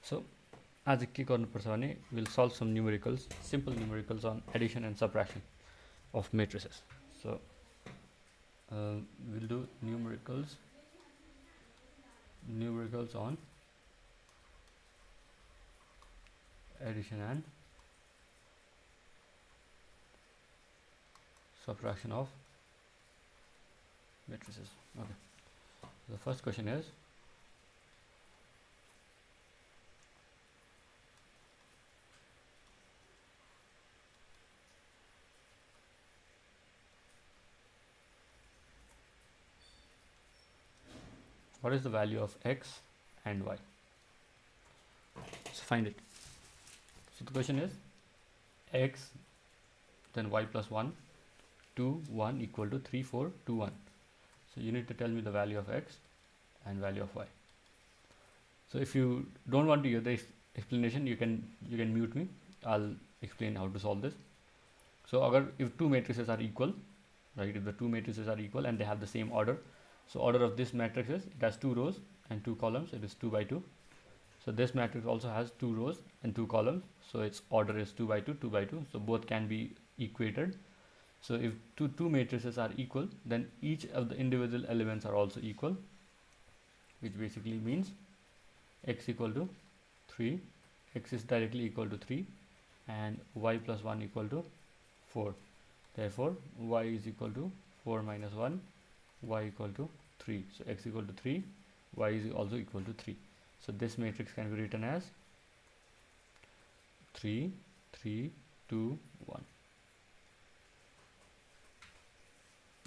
So आज के गर्नुपर्छ भने we'll solve some numericals, simple numericals on addition and subtraction of matrices. So we'll do numericals on addition and subtraction of matrices. Okay. The first question is, what is the value of x and y? So find it. So the question is x, then y plus 1, 2, 1 equal to 3, 4, 2, 1. So you need to tell me the value of x and value of y. So if you don't want to hear the explanation, you can mute me. I'll explain how to solve this. So if two matrices are equal, right, if the two matrices are equal and they have the same order, so order of this matrix is, it has 2 rows and 2 columns, it is 2 by 2. So this matrix also has 2 rows and 2 columns, so its order is 2 by 2, 2 by 2. So both can be equated. So if two matrices are equal, then each of the individual elements are also equal, which basically means x equal to 3, x is directly equal to 3, and y plus 1 equal to 4. Therefore y is equal to 4 minus 1, y equal to 3. So x equal to 3, y is also equal to 3. So this matrix can be written as 3, 3, 2, 1.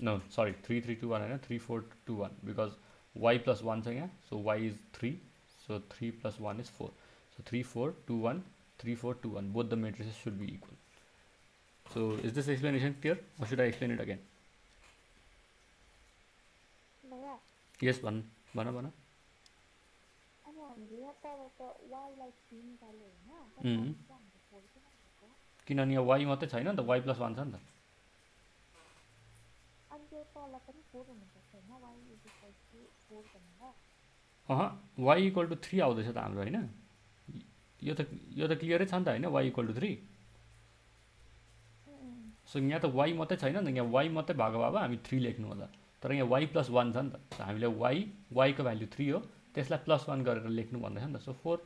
No, sorry, 3, 3, 2, 1 and 3, 4, 2, 1, because y plus 1 is here, so y is 3, so 3 plus 1 is 4. So 3, 4, 2, 1, 3, 4, 2, 1. Both the matrices should be equal. So is this explanation clear, or should I explain it again? Yes, bana. किनभने यहाँ y मात्रै छैन नि त, y plus 1 छ नि त. y equal to 3 आउँदैछ त हाम्रो, हैन? यो त क्लियरै छ नि त, हैन? y equal to 3. सो यहाँ त y मात्रै छैन नि त, यहाँ y मात्रै भएको भए हामी 3 लेख्नु होला, तर यहाँ y plus 1 छ नि त. सो हामीले y को भ्यालु 3 हो, त्यसलाई प्लस 1 गरेर लेख्नु भन्दैछ नि त. सो 4.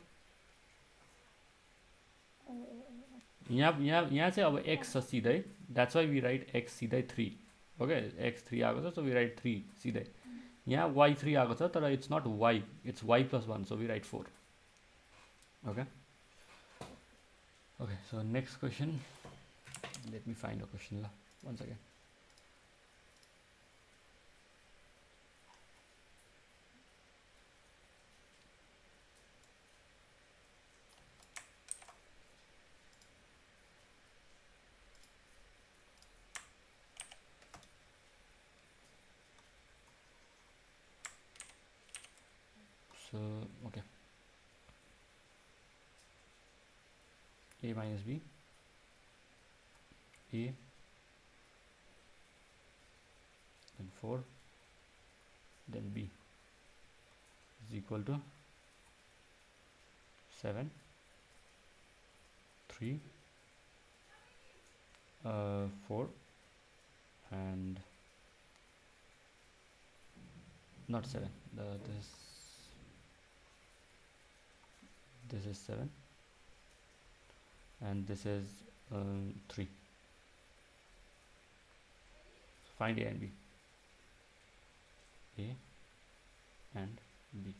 यहाँ चाहिँ अब x छ सिधै, that's why we write x सिधै 3. ओके, x 3 आएको छ, सो वी राइट 3 सिधै. यहाँ y 3 आएको छ, तर it's not y, it's y plus 1, so we write 4. Okay, so next question. Let me find a question once again. So okay, a minus b, a, then 4, then b is equal to 7, 3, 4, and not 7. This is 7, and this is 3. Find a and b. A and b.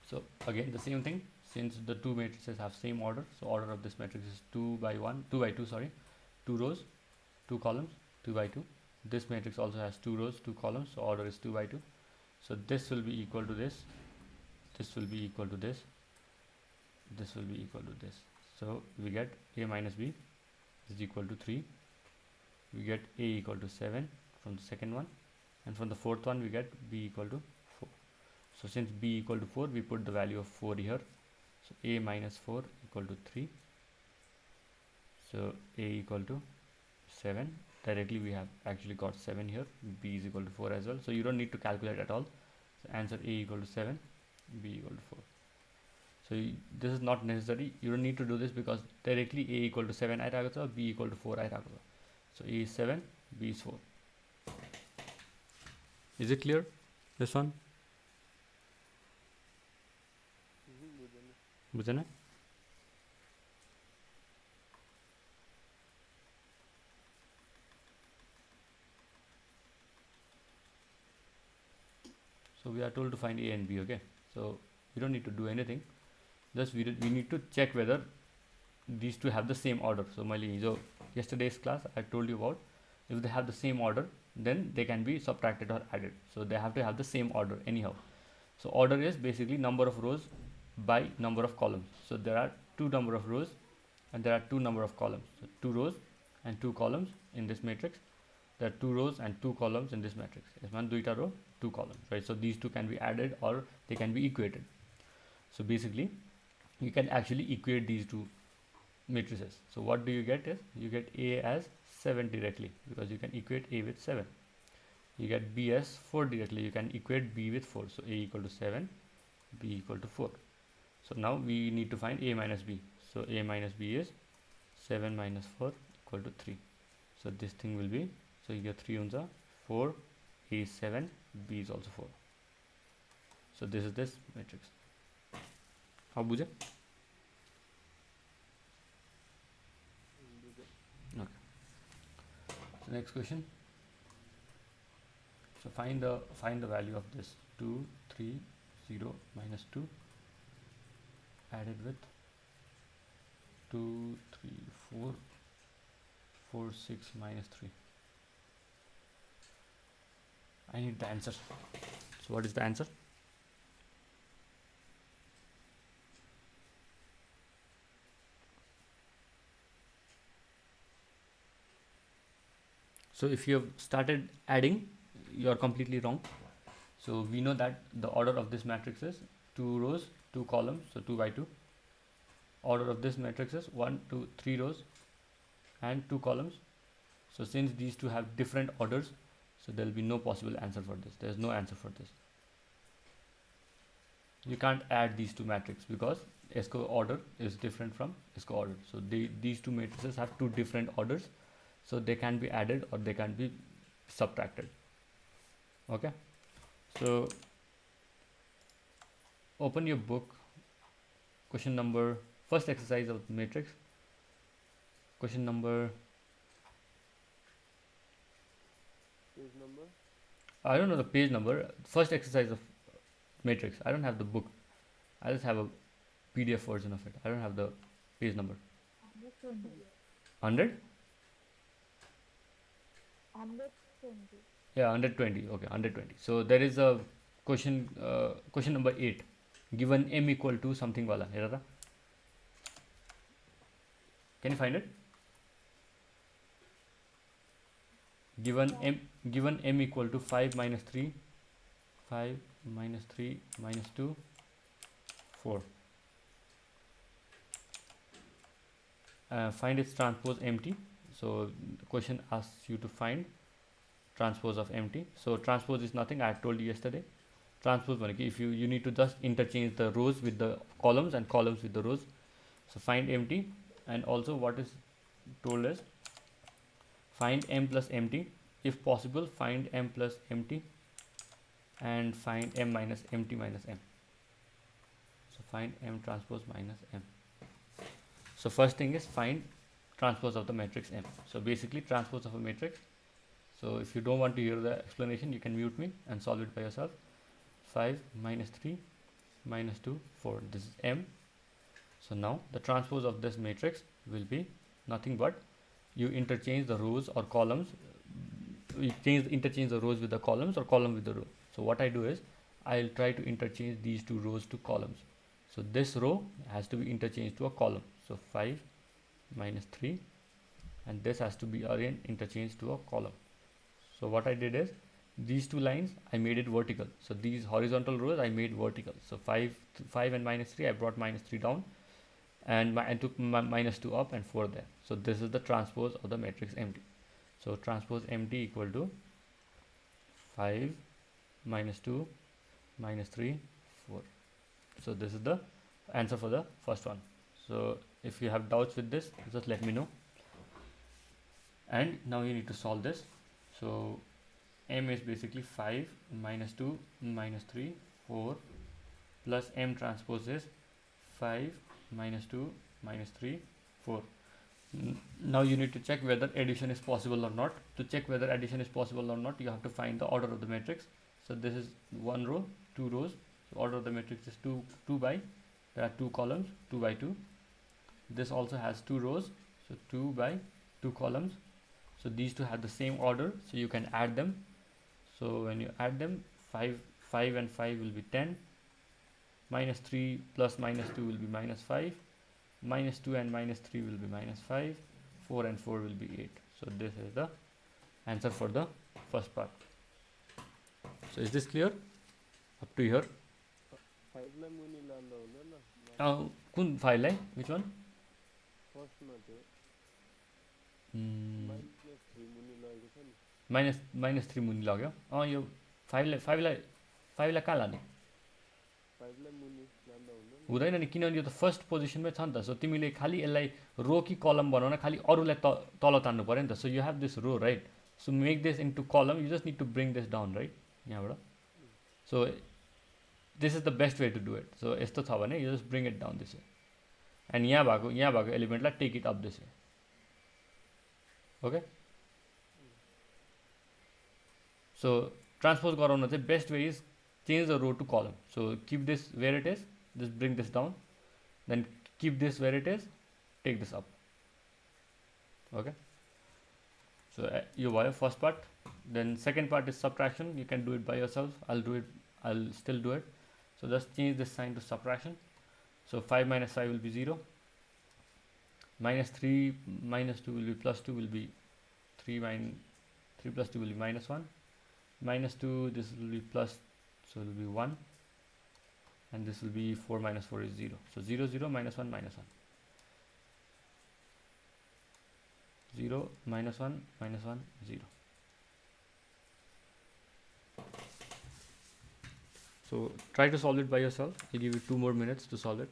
So again the same thing, since the two matrices have same order, so order of this matrix is 2 by 2, sorry, 2 rows, 2 columns, 2 by 2. This matrix also has 2 rows, 2 columns, so order is 2 by 2. So this will be equal to this, this will be equal to this, this will be equal to this. So we get a minus b is equal to 3, we get a equal to 7 from the second one, and from the fourth one we get b equal to 4. So since b equal to 4, we put the value of 4 here. So a minus 4 equal equal to 3. So A equal to 7. Directly we have actually got 7 here. B is equal to 4 as well. So you don't need to calculate at all. So answer A equal to 7, B equal to 4. So this is not necessary. You don't need to do this because directly A equal to 7 आइरहेको छ, B equal to 4 आइरहेको छ. So A is 7, B is 4. Is it clear? This one? बुझेन? So we are told to find A and B, okay? So we don't need to do anything. Just we need to check whether these two have the same order. So yesterday's class I told you about, if they have the same order, then they can be subtracted or added. So they have to have the same order anyhow. So order is basically number of rows by number of columns. So there are two number of rows and there are two number of columns. So 2 rows and 2 columns in this matrix. There are 2 rows and 2 columns in this matrix. Is one duita row, 2 columns, right? So these two can be added or they can be equated. So basically you can actually equate these two matrices. So what do you get is you get A as 7 directly because you can equate A with 7. You get B as 4 directly. You can equate B with 4. So A equal to 7, B equal to 4. So now we need to find A minus B. So A minus B is 7 minus 4 equal to 3. So this thing will be, so you get 3 unza 4, A is 7, B is also 4. So this is this matrix. How bujhe? Okay. So next question. So find the value of this 2, 3, 0, minus 2 added with 2, 3, 4, 4, 6, minus 3. I need the answer. So what is the answer? So if you have started adding, you are completely wrong. So we know that the order of this matrix is 2 rows, 2 columns, so 2 by 2. Order of this matrix is 1, 2, 3 rows and 2 columns. So since these two have different orders, so there will be no possible answer for this. There is no answer for this. You can't add these two matrices because SCO order is different from SCO order. So these two matrices have two different orders. So they can be added or they can be subtracted. Okay. So open your book. Question number, first exercise of the matrix. Question number. Page number? I don't know the page number. First exercise of matrix. I don't have the book. I just have a PDF version of it. I don't have the page number. 100? 120. Yeah, 120. Okay, 120. So there is a question. Question number 8. Given m equal to something wala. Can you find it? Given m equal to 5 minus 3, 5 minus 3 minus 2, 4. Find its transpose empty. So the question asks you to find transpose of empty. So transpose is nothing. I told you yesterday. Transpose if you need to just interchange the rows with the columns and columns with the rows. So find empty, and also what is told is find m plus empty. If possible, find m plus empty and find m minus empty minus m. So find m transpose minus m. So first thing is find transpose of the matrix M. So basically transpose of a matrix. So if you don't want to hear the explanation, you can mute me and solve it by yourself. 5 minus 3 minus 2, 4. This is M. So now the transpose of this matrix will be nothing but you interchange the rows or columns. You interchange the rows with the columns or column with the row. So what I do is I'll try to interchange these two rows to columns. So this row has to be interchanged to a column. So 5 minus 3, and this has to be again interchanged to a column. So what I did is these two lines I made it vertical. So these horizontal rows I made vertical. So 5 and minus 3, I brought minus 3 down, and I took minus 2 up and 4 there. So this is the transpose of the matrix empty. So transpose empty equal to 5 minus 2 minus 3 4. So this is the answer for the first one. So if you have doubts with this, just let me know. And now you need to solve this. So m is basically 5 minus 2 minus 3 4 plus m transpose is 5 minus 2 minus 3 4. Now you need to check whether addition is possible or not. To check whether addition is possible or not, you have to find the order of the matrix. So this is one row, two rows. So order of the matrix is 2 by, there are 2 columns, 2 by 2. This also has 2 rows, so 2 by 2 columns. So these two have the same order, so you can add them. So when you add them, 5 and 5 will be 10. Minus 3 plus minus 2 will be minus 5. Minus 2 and minus 3 will be minus 5. 4 and 4 will be 8. So this is the answer for the first part. So is this clear? Up to here. 5 लाई मुनि लाँदा हुँदैन कुन 5 लाई? Which one? First मा त्यो -3 मुनि लगेको छ नि minus 3 मुनि लाग्यो. यो 5 लाई कहाँ लाने? 5 लाई मुनि लाँदा हुँदैन नि, किनभने यो त फर्स्ट पोजिसनमै छ नि त. सो तिमीले खालि यसलाई रो कि कलम बनाउन खालि अरूलाई तल तान्नु पर्यो नि त. So you have this row right. So make this into column, you just need to bring this down right यहाँबाट. So this is the best way to do it. So यस्तो छ भने you just bring it down this way and यहाँ भएको एलिमेन्टलाई take it up this way. Okay. So transpose गराउन चाहिँ best way is change the row to column. So keep this where it is, just bring this down, then keep this where it is, take this up. Okay. So you buy first part, then second part is subtraction. You can do it by yourself. I'll still do it. So just change this sign to subtraction. So 5 minus 5 will be 0. Minus 3 minus 2 will be plus 2 will be 3 plus 2 will be minus 1. Minus 2, this will be plus, so it will be 1, and this will be 4 minus 4 is 0. So 0 0 minus 1 minus 1. 0 minus 1 minus 1 0. So try to solve it by yourself. I'll give you 2 more minutes to solve it.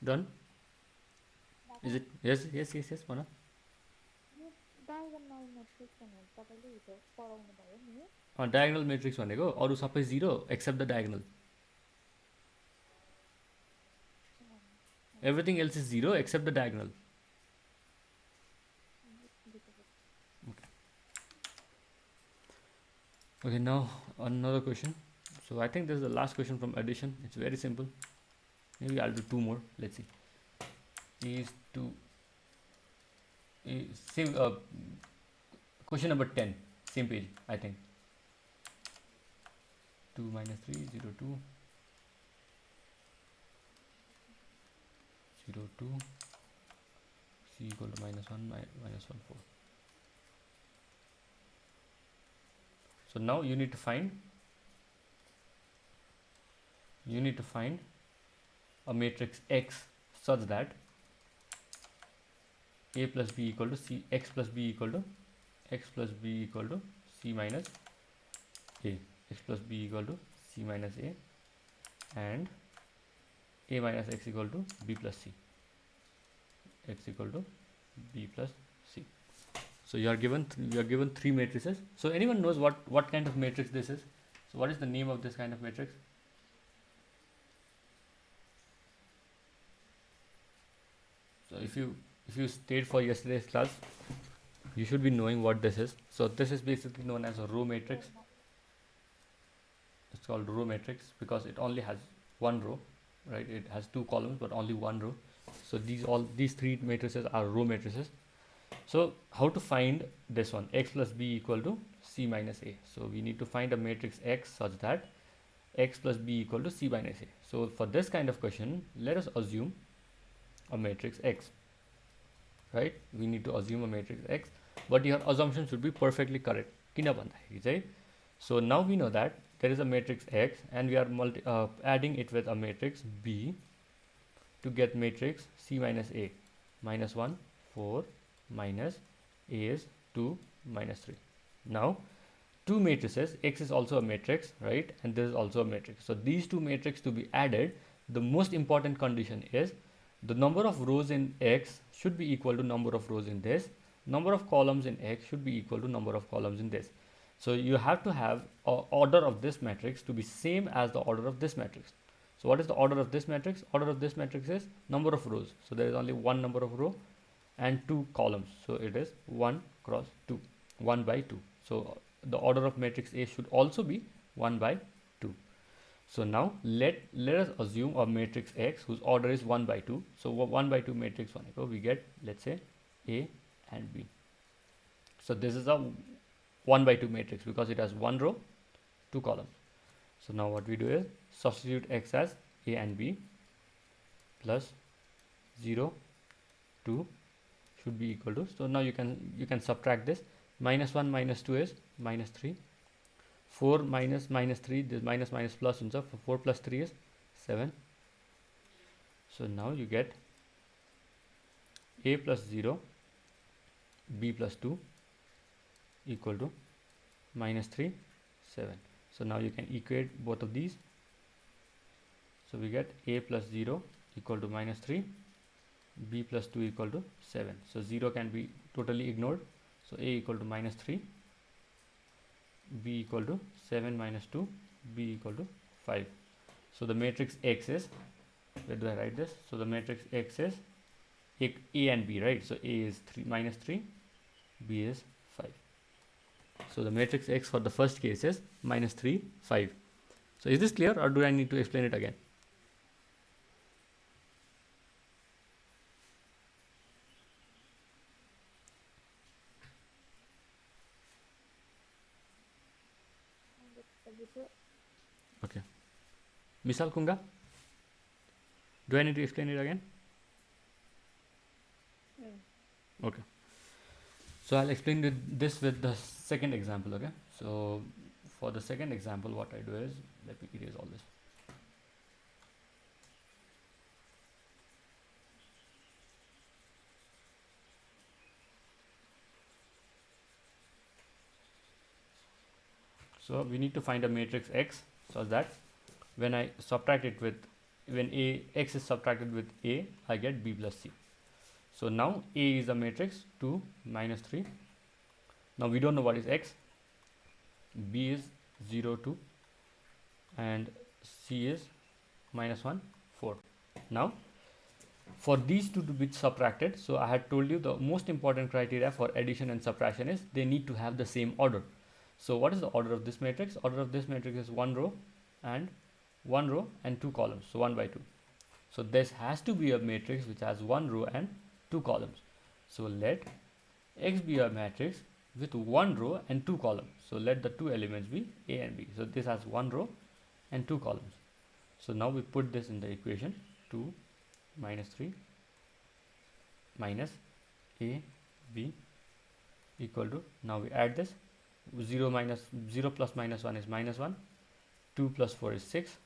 Done? Is it? Yes, Mana. Diagonal matrix भनेर तपाईले हिजो पढाउनु भयो नि. Diagonal matrix भनेको अरु सबै 0 except the diagonal. Everything else is 0 except the diagonal. Okay, now another question. So I think this is the last question from addition. It's very simple. Maybe I'll do 2 more. Let's see. Same question number 10. Same page, I think. 2 minus 3 0 2 0 2 c equal to minus 1 minus 1 4. So now you need to find a matrix X such that A plus B equal to C, X plus B equal to C minus A, X plus B equal to C minus A, and A minus X equal to B plus C, X equal to B plus C. So you are given 3 matrices. So anyone knows what kind of matrix this is? So what is the name of this kind of matrix? So if you stayed for yesterday's class, you should be knowing what this is. So this is basically known as a row matrix. It's called row matrix because it only has one row, right? It has 2 columns but only one row. So these 3 matrices are row matrices. So how to find this one, x plus b equal to c minus a? So we need to find a matrix X such that x plus b equal to c minus a. So for this kind of question, let us assume a matrix X, right? We need to assume a matrix X, but your assumption should be perfectly correct. So now we know that there is a matrix X and we are adding it with a matrix B to get matrix C minus A, minus 1, 4, minus A is 2, minus 3. Now, two matrices, X is also a matrix, right? And this is also a matrix. So these two matrices to be added, the most important condition is the number of rows in X should be equal to number of rows in this. Number of columns in X should be equal to number of columns in this. So you have to have order of this matrix to be same as the order of this matrix. So what is the order of this matrix? Order of this matrix is number of rows. So there is only one number of row and two columns. So it is 1 cross 2, 1 by 2. So the order of matrix A should also be 1 by 2. So now let us assume a matrix X whose order is 1 by 2. So 1 by 2 matrix 1, we get, let's say, A and B. So this is a 1 by 2 matrix because it has one row, two columns. So now what we do is substitute X as A and B plus 0, 2 should be equal to. So now you can subtract this. Minus 1 minus 2 is minus 3. 4 minus minus 3, this minus minus plus, so 4 plus 3 is 7. So now you get A plus 0, B plus 2 equal to minus 3, 7. So now you can equate both of these. So we get A plus 0 equal to minus 3, B plus 2 equal to 7. So 0 can be totally ignored. So A equal to minus 3, B equal to 7 minus 2, B equal to 5. So the matrix X is, where do I write this? So the matrix X is A and B, right? So A is 3 minus 3, B is 5. So the matrix X for the first case is minus 3, 5. So is this clear or do I need to explain it again? Okay. Misal Kunga? Do I need to explain it again? Okay. So I'll explain this with the second example, okay? So for the second example, what I do is, let me erase all this. So we need to find a matrix X so that when I subtract it with, when X is subtracted with A, I get B plus C. So now A is a matrix 2, minus 3. Now we don't know what is X. B is 0, 2 and C is minus 1, 4. Now for these two to be subtracted, so I had told you the most important criteria for addition and subtraction is they need to have the same order. So what is the order of this matrix? Order of this matrix is one row and two columns, so 1 by 2. So this has to be a matrix which has one row and two columns. So let X be a matrix with one row and two columns. So let the two elements be A and B. So this has one row and two columns. So now we put this in the equation, 2 minus 3 minus A, B equal to, now we add this, 0 plus minus 1 is minus 1, 2 plus 4 is 6.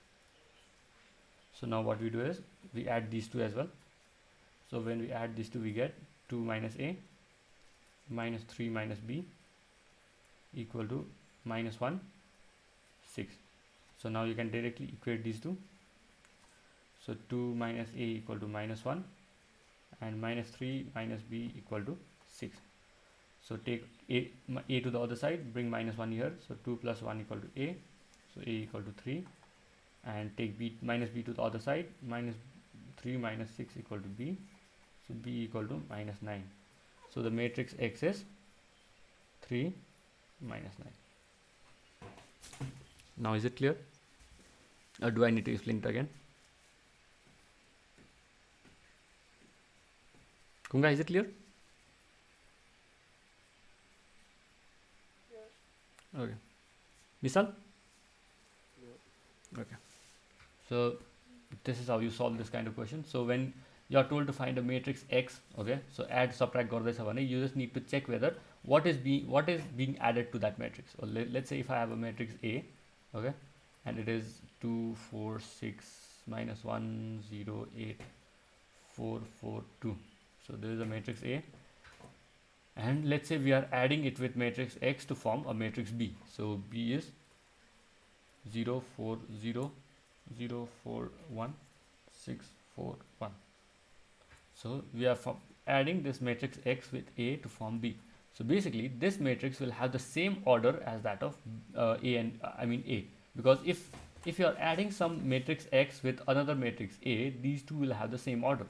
So now what we do is we add these two as well. So when we add these two, we get 2 minus A minus 3 minus B equal to minus 1, 6. So now you can directly equate these two. So 2 minus A equal to minus 1 and minus 3 minus B equal to 6. So take A to the other side, bring minus 1 here. So 2 plus 1 equal to A. So A equal to 3. And take B minus B to the other side, minus 3 minus 6 equal to B. So B equal to minus 9. So the matrix X is 3 minus 9. Now is it clear? Or do I need to explain it again? Kunga, is it clear? Misal? Yeah. Okay. So this is how you solve this kind of question. So when you are told to find a matrix X, okay, so add, subtract गर्दैछ भने you just need to check whether what is being added to that matrix. Or let's say if I have a matrix A, okay, and it is 2 4 6 minus 1 0 8 4 4 2. So this is a matrix A, and let's say we are adding it with matrix X to form a matrix B. So B is 0 4 0 0 4 1 6 4 1. So we are adding this matrix X with A to form B. So basically this matrix will have the same order as that of A, and A, because if you are adding some matrix X with another matrix A, these two will have the same order.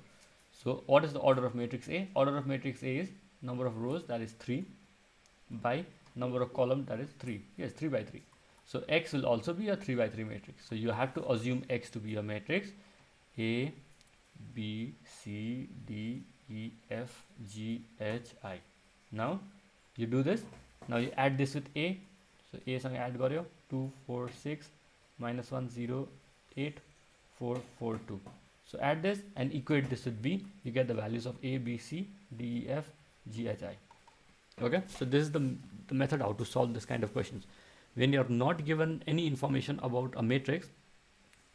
So what is the order of matrix A? Order of matrix A is number of rows, that is 3, by number of columns, that is 3. Yes, 3 by 3. So X will also be a 3 by 3 matrix. So you have to assume X to be a matrix A, B, C, D, E, F, G, H, I. Now you do this. Now you add this with A. So A सँग add गर्यो 2 4 6 minus 1 0 8 4 4 2. So add this and equate this with B. You get the values of A, B, C, D, E, F, G, H, I. Okay. So this is the method how to solve this kind of questions. When you are not given any information about a matrix,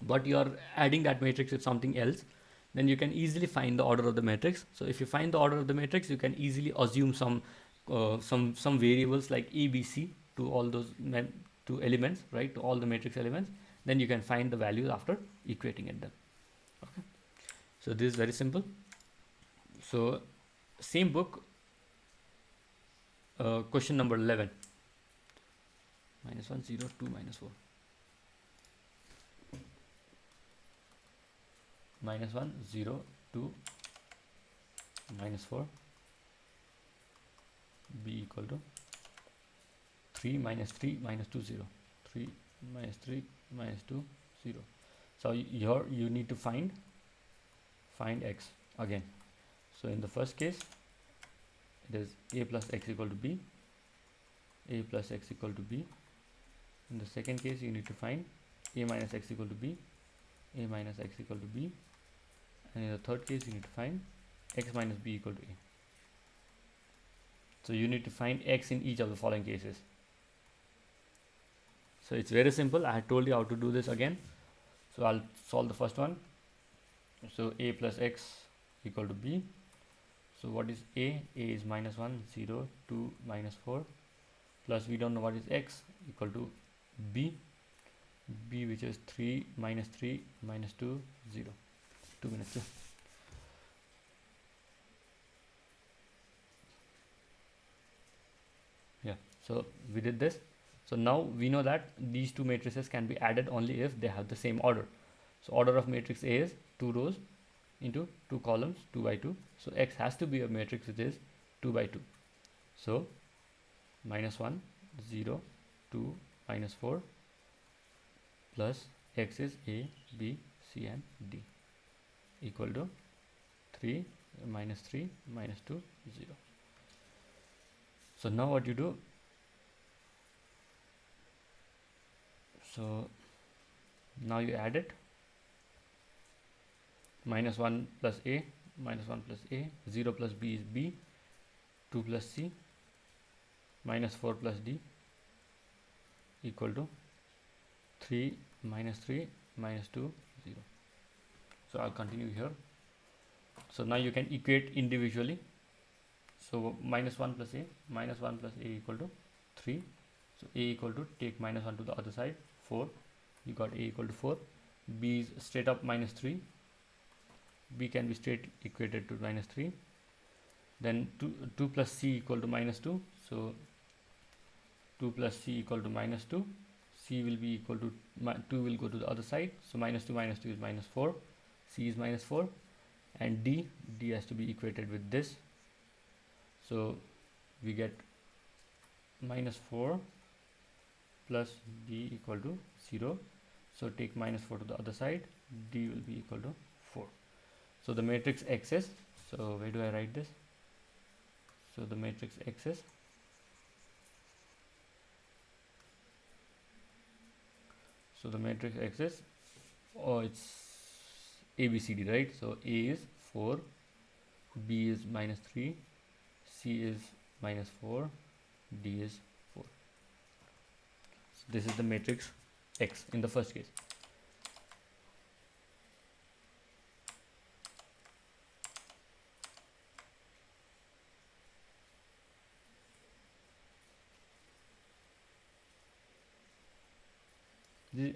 but you are adding that matrix with something else, then you can easily find the order of the matrix. So if you find the order of the matrix, you can easily assume some variables like A, B, C to all those two elements, right? To all the matrix elements. Then you can find the values after equating at them. Okay. So this is very simple. So same book, question number 11. -1 0 2 -4. -1 0 2 -4. B equal to 3 -3 -2 0. 3 -3 -2 0. So here you need to find X again. So in the first case it is A plus X equal to B, A plus X equal to B. In the second case you need to find A minus X equal to B, A minus X equal to B, and in the third case you need to find X minus B equal to A. So you need to find X in each of the following cases. So it's very simple. I had told you how to do this again. So I'll solve the first one. So A plus X equal to B. So what is A? A is -1 0 2 -4, plus we don't know what is X, equal to B. B, which is 3 -3 -2 0. 2 minutes. Yeah, so we did this. So now we know that these two matrices can be added only if they have the same order. So order of matrix A is 2 rows into 2 columns, 2 by 2. So X has to be a matrix which is 2 by 2. So -1 0 2 -4 plus X is A, B, C and D equal to 3 -3 -2 0. So now what you do, so now you add it. -1 plus A, -1 plus A, 0 plus B is B, 2 plus C, -4 plus D equal to 3 -3 -2 0. So I'll continue here. So now you can equate individually. So -1 plus A, -1 plus A equal to 3. So A equal to, take -1 to the other side, 4. You got A equal to 4. B is straight up -3. B can be straight equated to -3. Then 2 plus C equal to -2. So 2 plus C equal to -2. C will be equal to 2 will go to the other side. So -2 -2 is -4. C is -4. And D has to be equated with this. So we get -4 plus D equal to 0. So take -4 to the other side. D will be equal to 4. So the matrix X is, so where do I write this? So the matrix X is So the matrix X is, oh, it's ABCD, right? So A is 4, B is minus 3, C is minus 4, D is 4. So this is the matrix X in the first case. Did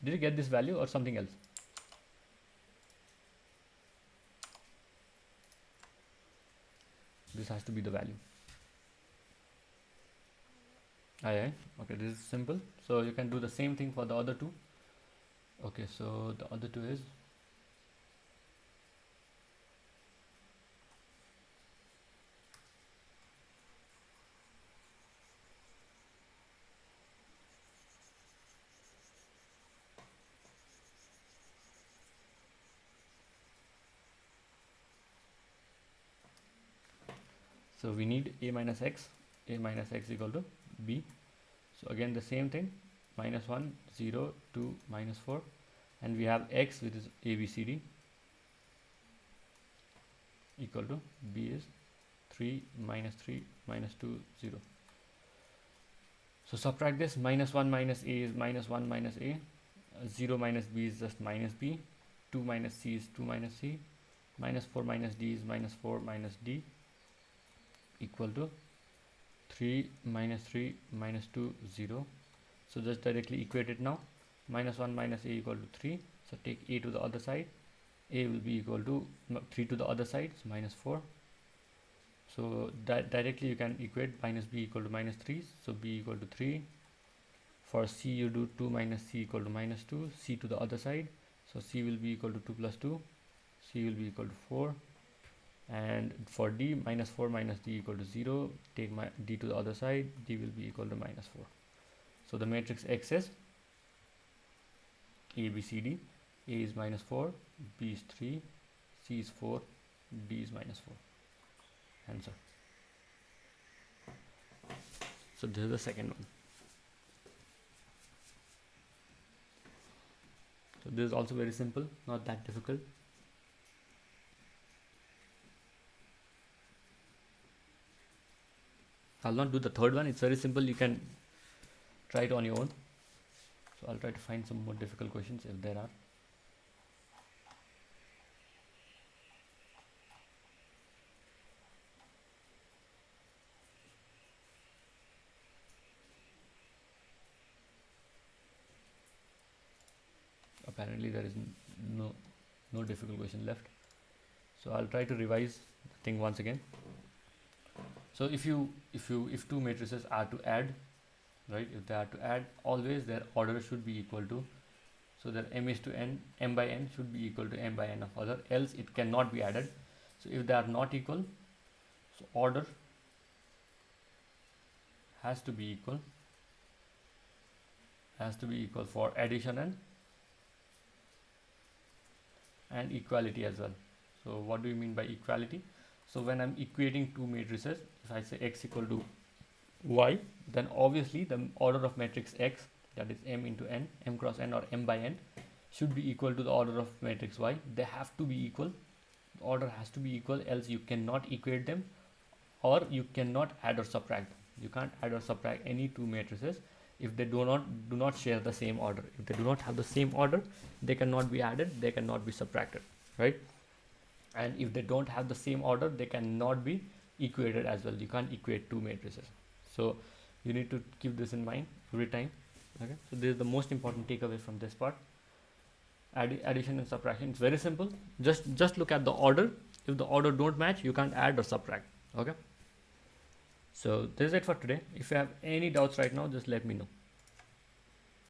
you get this value or something else? This has to be the value. Aye. Okay, this is simple. So you can do the same thing for the other two. Okay, so the other two is so we need A minus X equal to B. So again the same thing, minus 1, 0, 2, minus 4, and we have X, which is ABCD, equal to B is 3, minus 2, 0. So subtract this, minus 1 minus A is minus 1 minus A, 0 minus B is just minus B, 2 minus C is 2 minus C, minus 4 minus D is minus 4 minus D, equal to 3 minus 3 minus 2, 0. So just directly equate it now. Minus 1 minus A equal to 3. So take A to the other side. A will be equal to 3 to the other side, so minus 4. So directly you can equate minus B equal to minus 3. So B equal to 3. For C you do 2 minus C equal to minus 2. C to the other side. So C will be equal to 2 plus 2. C will be equal to 4. And for D, minus 4 minus D equal to 0. Take my D to the other side. D will be equal to minus 4. So the matrix X is A, B, C, D. A is minus 4, B is 3, C is 4, D is minus 4. Answer. So this is the second one. So this is also very simple, not that difficult. I'll not do the third one. It's very simple. You can try it on your own. So I'll try to find some more difficult questions if there are. Apparently there is no difficult question left. So I'll try to revise the thing once again. So if two matrices are to add, right, if they are to add, always their order should be equal to, so that m is to n, m by n should be equal to m by n of other, else it cannot be added. So if they are not equal, so order has to be equal for addition and equality as well. So what do you mean by equality? So when I'm equating two matrices, if I say x equal to y, then obviously the order of matrix X, that is m into n, m cross n or m by n, should be equal to the order of matrix Y. They have to be equal. The order has to be equal, else you cannot equate them, or you cannot add or subtract them. You can't add or subtract any two matrices if they do not share the same order. If they do not have the same order, they cannot be added, they cannot be subtracted, right? And if they don't have the same order, they cannot be equated as well. You can't equate two matrices. So you need to keep this in mind every time. Okay, so this is the most important takeaway from this part. Addition and subtraction, it's very simple. Just look at the order. If the order don't match, you can't add or subtract. Okay, so this is it for today. If you have any doubts right now, just let me know.